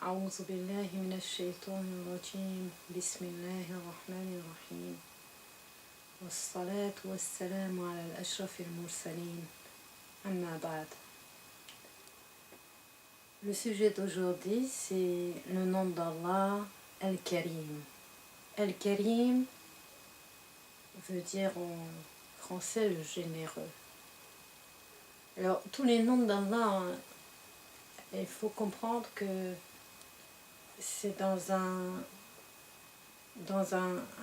أعوذ بالله من الشيطان الرجيم بسم الله الرحمن الرحيم والصلاة والسلام على الأشرف المرسلين أما بعد. Le sujet d'aujourd'hui, c'est le nom d'Allah, Al-Karim. Al-Karim veut dire en français le généreux. Alors, tous les noms d'Allah, il faut comprendre que c'est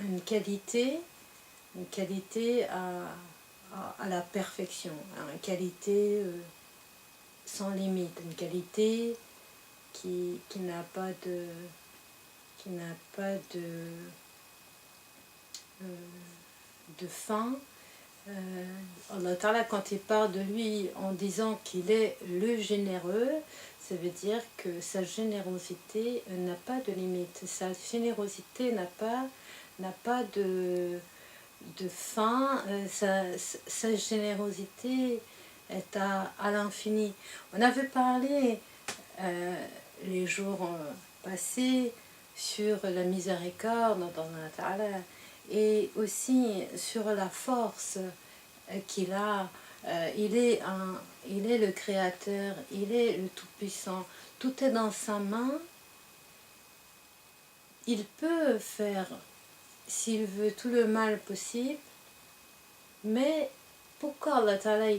une qualité à la perfection, une qualité sans limite, une qualité qui n'a pas de fin. Allah Ta'ala, quand il parle de lui en disant qu'il est le généreux, ça veut dire que sa générosité n'a pas de limite, sa générosité n'a pas de fin, sa générosité est à l'infini. On avait parlé les jours passés sur la miséricorde d'Allah Ta'ala et aussi sur la force qu'il a. Il est le créateur, il est le tout-puissant, tout est dans sa main. Il peut faire, s'il veut, tout le mal possible, mais pourquoi Allah Ta'ala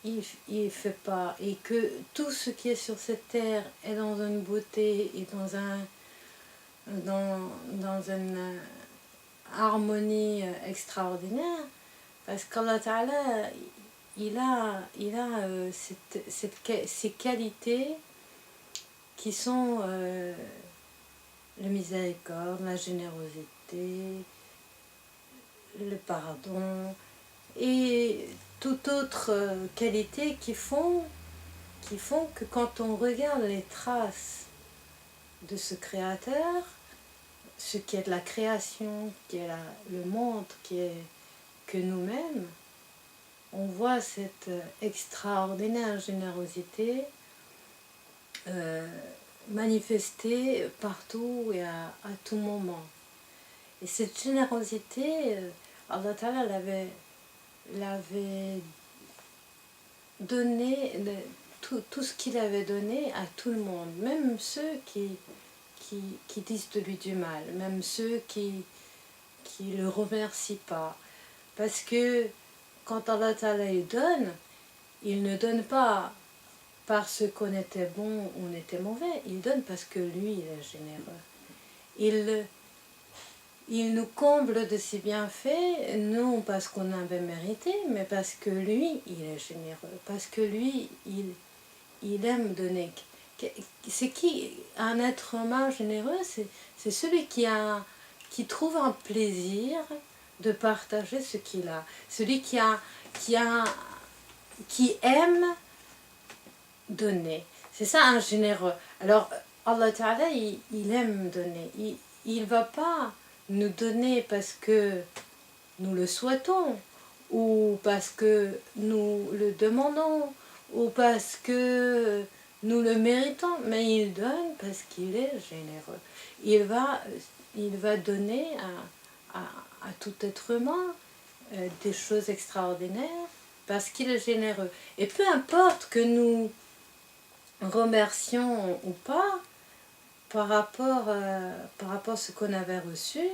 il fait pas, et que tout ce qui est sur cette terre est dans une beauté et dans une harmonie extraordinaire, parce qu'Allah Ta'ala il a ces qualités qui sont la miséricorde, la générosité, le pardon et toute autre qualité qui font que quand on regarde les traces de ce créateur, ce qui est de la création, qui est le monde, qui est que nous-mêmes, on voit cette extraordinaire générosité manifestée partout et à tout moment. Et cette générosité, Allah Ta'ala l'avait donné, tout ce qu'il avait donné à tout le monde, même ceux qui disent de lui du mal, même ceux qui le remercient pas. Parce que quand Allah Ta'ala il ne donne pas parce qu'on était bon ou on était mauvais, il donne parce que lui, il est généreux. Il nous comble de ses bienfaits, non parce qu'on avait mérité, mais parce que lui, il est généreux, parce que lui, il aime donner. C'est qui un être humain généreux? C'est celui qui trouve un plaisir de partager ce qu'il a, celui qui aime donner. C'est ça un généreux. Alors Allah Ta'ala, il aime donner. Il va pas nous donner parce que nous le souhaitons, ou parce que nous le demandons, ou parce que nous le méritons, mais il donne parce qu'il est généreux. Il va donner à tout être humain des choses extraordinaires parce qu'il est généreux. Et peu importe que nous remercions ou pas par rapport à ce qu'on avait reçu,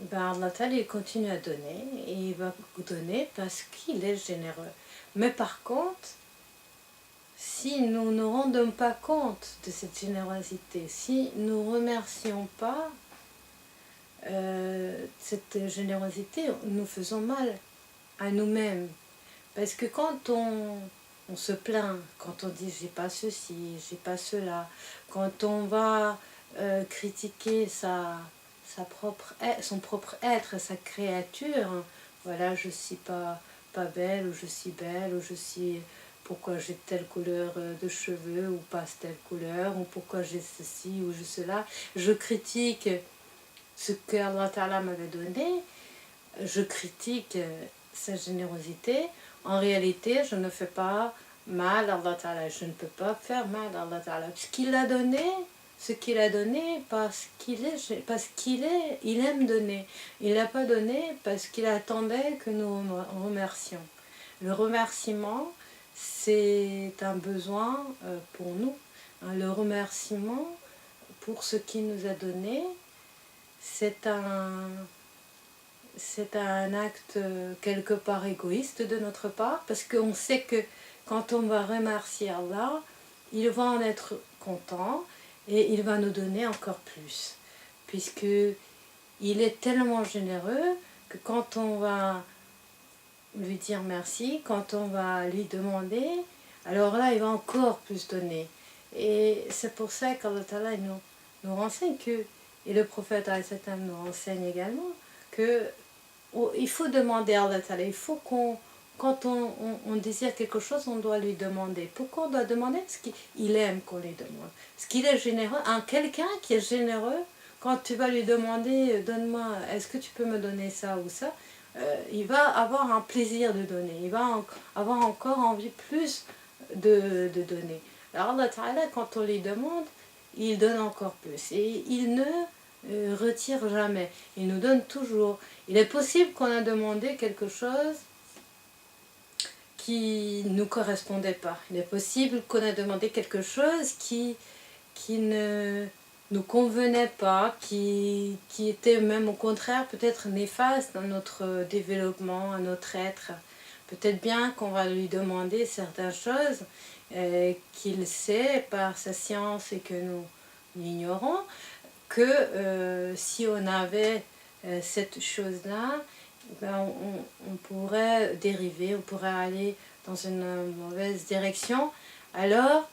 ben Allah Ta'ala il continue à donner, et il va donner parce qu'il est généreux. Mais par contre, si nous ne rendons pas compte de cette générosité, si nous ne remercions pas cette générosité, nous faisons mal à nous-mêmes. Parce que quand on se plaint, quand on dit j'ai pas ceci, j'ai pas cela, quand on va critiquer son propre être, sa créature, voilà, je suis pas belle, ou je suis belle, ou je suis, pourquoi j'ai telle couleur de cheveux, ou pas telle couleur, ou pourquoi j'ai ceci, ou cela, je critique ce que Allah Ta'ala m'avait donné, je critique sa générosité. En réalité, je ne fais pas mal à Allah Ta'ala, je ne peux pas faire mal à Allah Ta'ala. Ce qu'il a donné, ce qu'il a donné il aime donner. Il n'a pas donné parce qu'il attendait que nous remercions. Le remerciement, c'est un besoin pour nous. Le remerciement pour ce qu'il nous a donné, c'est un acte quelque part égoïste de notre part, parce qu'on sait que quand on va remercier Allah, il va en être content et il va nous donner encore plus, puisque il est tellement généreux que quand on va lui dire merci, quand on va lui demander, alors là il va encore plus donner. Et c'est pour ça qu'Allah Ta'ala nous renseigne que, et le prophète nous renseigne également, que il faut demander à Allah Ta'ala, il faut quand on désire quelque chose, on doit lui demander. Pourquoi on doit demander? Parce qu'il aime qu'on lui demande. Parce qu'il est généreux. Quelqu'un qui est généreux, quand tu vas lui demander, donne-moi, est-ce que tu peux me donner ça ou ça, il va avoir un plaisir de donner. Il va avoir encore envie plus de donner. Alors Allah Ta'ala, quand on lui demande, il donne encore plus. Et il ne retire jamais. Il nous donne toujours. Il est possible qu'on a demandé quelque chose qui ne nous correspondait pas. Il est possible qu'on a demandé quelque chose qui ne nous convenait pas, qui était même au contraire peut-être néfaste dans notre développement, à notre être. Peut-être bien qu'on va lui demander certaines choses qu'il sait par sa science et que nous l'ignorons, que si on avait cette chose-là, ben on pourrait dériver, on pourrait aller dans une mauvaise direction. Alors,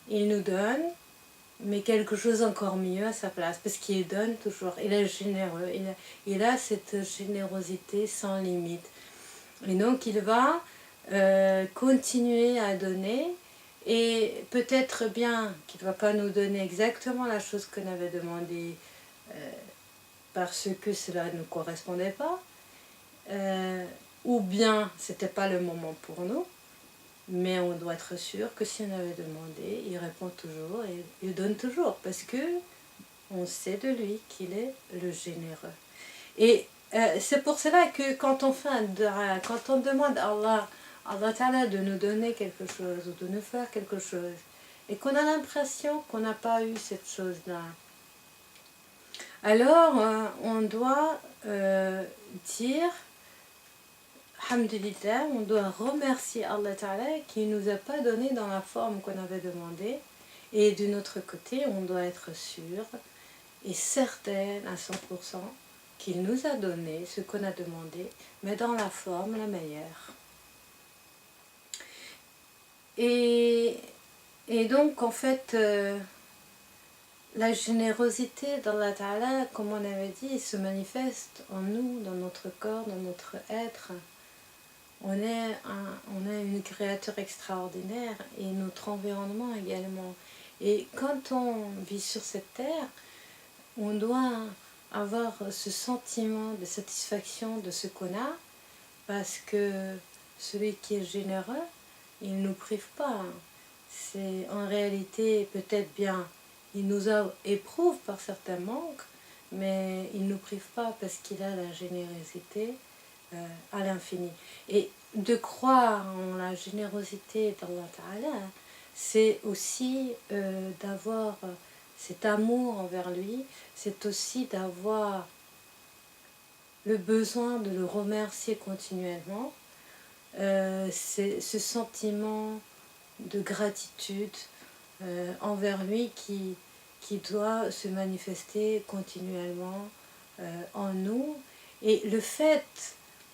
il nous donne, mais quelque chose encore mieux à sa place, parce qu'il donne toujours, il est généreux, il a cette générosité sans limite. Et donc, il va continuer à donner, et peut-être bien qu'il ne va pas nous donner exactement la chose qu'on avait demandé parce que cela ne correspondait pas, ou bien c'était pas le moment pour nous, mais on doit être sûr que si on avait demandé, il répond toujours et il donne toujours, parce que on sait de lui qu'il est le généreux. Et c'est pour cela que quand on quand on demande à Allah Ta'ala de nous donner quelque chose ou de nous faire quelque chose, et qu'on a l'impression qu'on n'a pas eu cette chose-là, alors on doit dire Alhamdulillah, on doit remercier Allah Ta'ala qui ne nous a pas donné dans la forme qu'on avait demandé. Et de notre côté, on doit être sûr et certaine à 100% qu'il nous a donné ce qu'on a demandé, mais dans la forme la meilleure. Et donc, en fait, la générosité d'Allah Ta'ala, comme on avait dit, se manifeste en nous, dans notre corps, dans notre être. On est une créature extraordinaire et notre environnement également. Et quand on vit sur cette terre, on doit avoir ce sentiment de satisfaction de ce qu'on a, parce que celui qui est généreux, il ne nous prive pas. C'est en réalité peut-être bien, il nous éprouve par certains manques, mais il ne nous prive pas parce qu'il a la générosité à l'infini. Et de croire en la générosité d'Allah Ta'ala, c'est aussi d'avoir cet amour envers lui, c'est aussi d'avoir le besoin de le remercier continuellement, c'est ce sentiment de gratitude envers lui qui doit se manifester continuellement en nous. Et le fait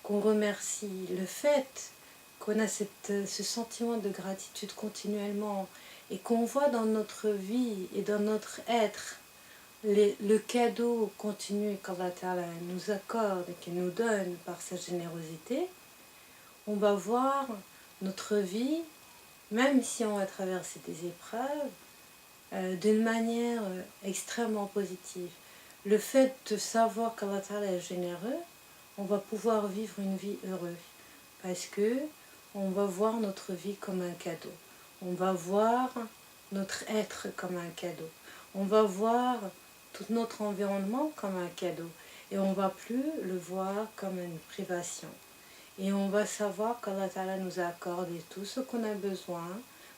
qu'on remercie, le fait qu'on a ce sentiment de gratitude continuellement et qu'on voit dans notre vie et dans notre être le cadeau continu qu'Allah Ta'ala nous accorde et qu'il nous donne par sa générosité, on va voir notre vie, même si on va traverser des épreuves, d'une manière extrêmement positive. Le fait de savoir qu'Allah Ta'ala est généreux, on va pouvoir vivre une vie heureuse, parce que on va voir notre vie comme un cadeau. On va voir notre être comme un cadeau. On va voir tout notre environnement comme un cadeau et on ne va plus le voir comme une privation. Et on va savoir qu'Allah Ta'ala nous a accordé tout ce qu'on a besoin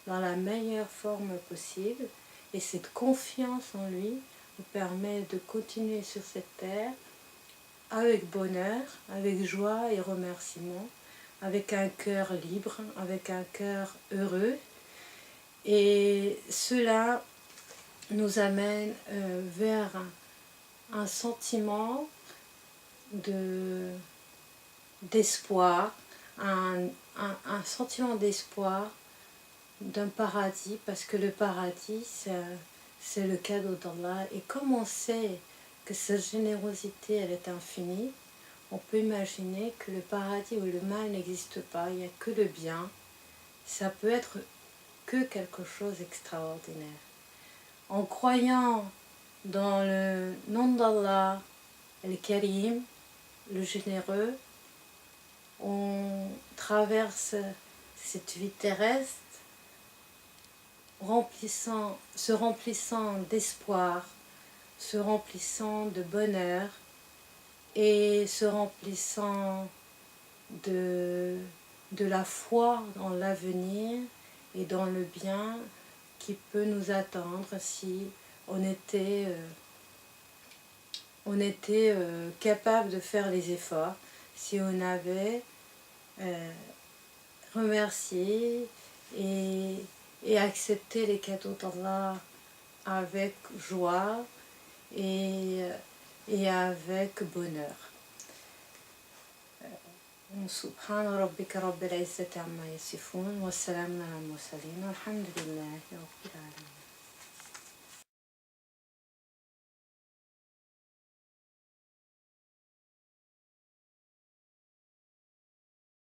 dans la meilleure forme possible. Et cette confiance en lui nous permet de continuer sur cette terre avec bonheur, avec joie et remerciement, avec un cœur libre, avec un cœur heureux. Et cela nous amène vers un sentiment d'espoir, un sentiment d'espoir d'un paradis, parce que le paradis, c'est le cadeau d'Allah. Et comme on sait que cette générosité, elle est infinie, on peut imaginer que le paradis où le mal n'existe pas, il n'y a que le bien, ça peut être que quelque chose d'extraordinaire. En croyant dans le nom d'Allah, le Karim, le généreux, on traverse cette vie terrestre se remplissant d'espoir, se remplissant de bonheur et se remplissant de la foi dans l'avenir et dans le bien qui peut nous attendre si on était capable de faire les efforts, si on avait remercié et accepté les cadeaux d'Allah avec joie et avec bonheur. سبحان ربك رب العزة عما يصفون والسلام على المرسلين والحمد لله رب العالمين.